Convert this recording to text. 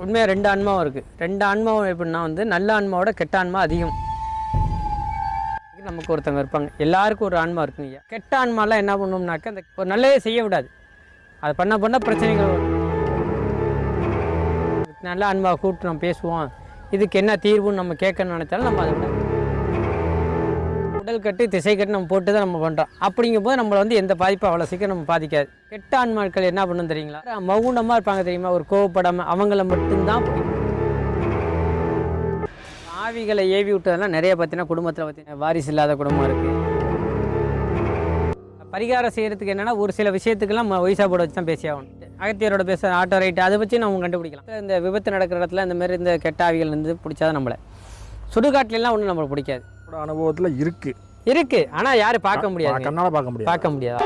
உண்மையாக 2 ஆன்மாவும் இருக்குது. 2 ஆன்மாவும் எப்படின்னா வந்து நல்ல ஆன்மாவோட கெட்ட ஆன்மா அதிகம். நமக்கு ஒருத்தவங்க இருப்பாங்க, எல்லாருக்கும் ஒரு ஆன்மா இருக்குங்க. கெட்ட ஆன்மாலாம் என்ன பண்ணோம்னாக்க அந்த ஒரு நல்லதே செய்ய விடாது. அது பண்ண பிரச்சனைகள் வரும். நல்ல ஆன்மாவை கூப்பிட்டு நம்ம பேசுவோம், இதுக்கு என்ன தீர்வுன்னு நம்ம கேட்கணும்னு நினச்சாலும் நம்ம அதை விட உடல் கட்டு திசை கட்டு நம்ம போட்டு தான் நம்ம பண்ணுறோம். அப்படிங்கும்போது நம்மளை வந்து எந்த பாதிப்பும் அவ்வளோ சீக்கிரம் நம்ம பாதிக்காது. கெட்ட ஆன்மாக்கள் என்ன பண்ணணும் தெரியுங்களா? மௌனமாக இருப்பாங்க தெரியுமா, ஒரு கோவப்படாமல், அவங்கள மட்டும்தான் பிடிக்கும். ஆவிகளை ஏவி விட்டதெல்லாம் நிறைய பார்த்தீங்கன்னா குடும்பத்தில் பார்த்தீங்கன்னா வாரிசு இல்லாத குடும்பம் இருக்குது. பரிகாரம் செய்கிறதுக்கு என்னென்னா ஒரு சில விஷயத்துக்கெல்லாம் ஒய்சா போட வச்சு தான் பேசி ஆகணும். அகத்தியரோட பேச ஆட்டோ ரைட்டு அதை வச்சு நம்ம கண்டுபிடிக்கலாம். இந்த விபத்து நடக்கிற இடத்துல இந்த மாதிரி இந்த கெட்ட ஆவிகள் இருந்து பிடிச்சாதான் நம்மளை. சுடுகாட்டிலலாம் ஒன்றும் நம்மளுக்கு பிடிக்காது. அனுபவத்தில் இருக்குது. ஆனால் யாரும் பார்க்க முடியாது, கண்ணால் பார்க்க முடியாது.